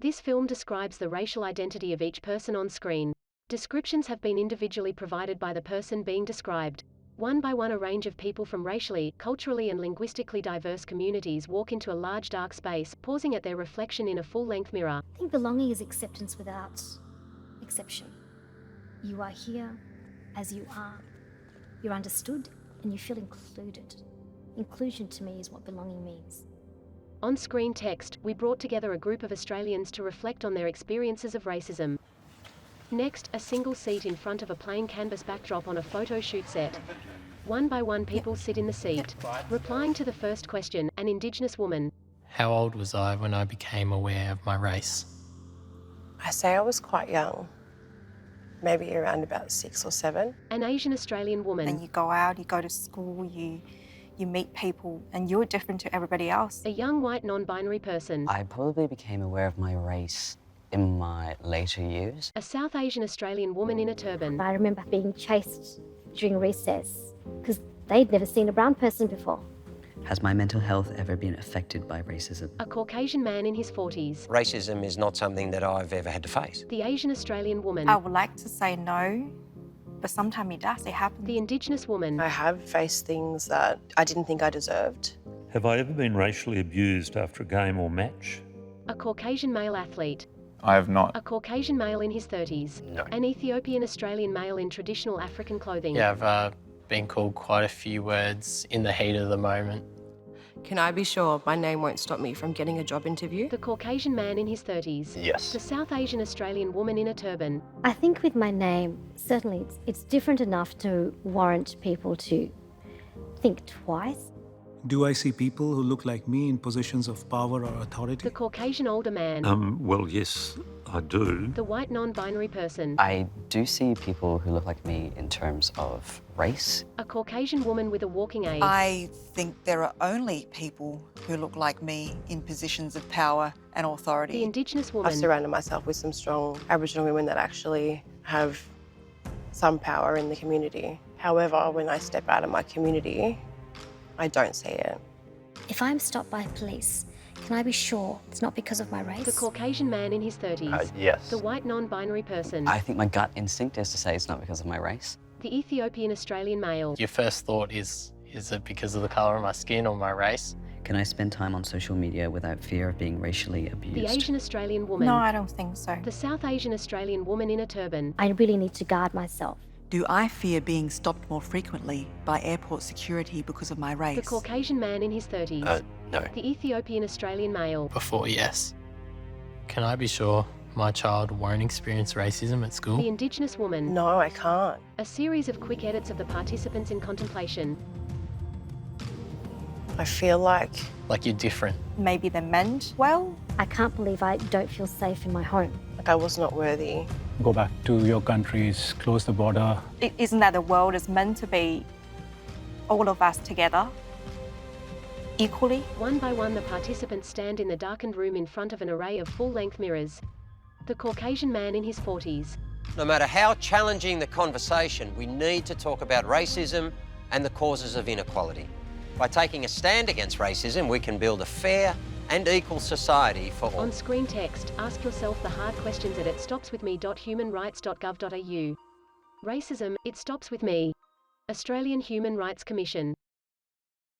This film describes the racial identity of each person on screen. Descriptions have been individually provided by the person being described. One by one, a range of people from racially, culturally and linguistically diverse communities walk into a large dark space, pausing at their reflection in a full-length mirror. I think belonging is acceptance without exception. You are here as you are. You're understood and you feel included. Inclusion to me is what belonging means. On-screen text, we brought together a group of Australians to reflect on their experiences of racism. Next, a single seat in front of a plain canvas backdrop on a photo shoot set. One by one, people sit in the seat. Replying to the first question, an Indigenous woman. How old was I when I became aware of my race? I say I was quite young, maybe around about 6 or 7. An Asian Australian woman. And you go out, you go to school, you meet people, and you're different to everybody else. A young white non-binary person. I probably became aware of my race in my later years. A South Asian Australian woman in a turban. I remember being chased during recess because they'd never seen a brown person before. Has my mental health ever been affected by racism? A Caucasian man in his 40s. Racism is not something that I've ever had to face. The Asian Australian woman. I would like to say no, but sometimes it does, it happens. The Indigenous woman. I have faced things that I didn't think I deserved. Have I ever been racially abused after a game or match? A Caucasian male athlete. I have not. A Caucasian male in his 30s. No. An Ethiopian Australian male in traditional African clothing. Yeah, I've been called quite a few words in the heat of the moment. Can I be sure my name won't stop me from getting a job interview? The Caucasian man in his 30s. Yes. The South Asian Australian woman in a turban. I think with my name, certainly it's different enough to warrant people to think twice. Do I see people who look like me in positions of power or authority? The Caucasian older man. Well, yes, I do. The white non-binary person. I do see people who look like me in terms of race. A Caucasian woman with a walking aid. I think there are only people who look like me in positions of power and authority. The Indigenous woman. I've surrounded myself with some strong Aboriginal women that actually have some power in the community. However, when I step out of my community, I don't see it. If I'm stopped by police, can I be sure it's not because of my race? The Caucasian man in his 30s. Yes. The white non-binary person. I think my gut instinct is to say it's not because of my race. The Ethiopian Australian male. Your first thought is it because of the colour of my skin or my race? Can I spend time on social media without fear of being racially abused? The Asian Australian woman. No, I don't think so. The South Asian Australian woman in a turban. I really need to guard myself. Do I fear being stopped more frequently by airport security because of my race? The Caucasian man in his 30s. No. The Ethiopian Australian male. Before, yes. Can I be sure my child won't experience racism at school? The Indigenous woman. No, I can't. A series of quick edits of the participants in contemplation. I feel like Like you're different. Maybe they're meant well. I can't believe I don't feel safe in my home. I was not worthy. Go back to your countries, close the border. Isn't that the world is meant to be all of us together, equally? One by one, the participants stand in the darkened room in front of an array of full-length mirrors. The Caucasian man in his 40s. No matter how challenging the conversation, we need to talk about racism and the causes of inequality. By taking a stand against racism, we can build a fair and equal society for all. On-screen text, ask yourself the hard questions at itstopswithme.humanrights.gov.au. Racism, it stops with me. Australian Human Rights Commission.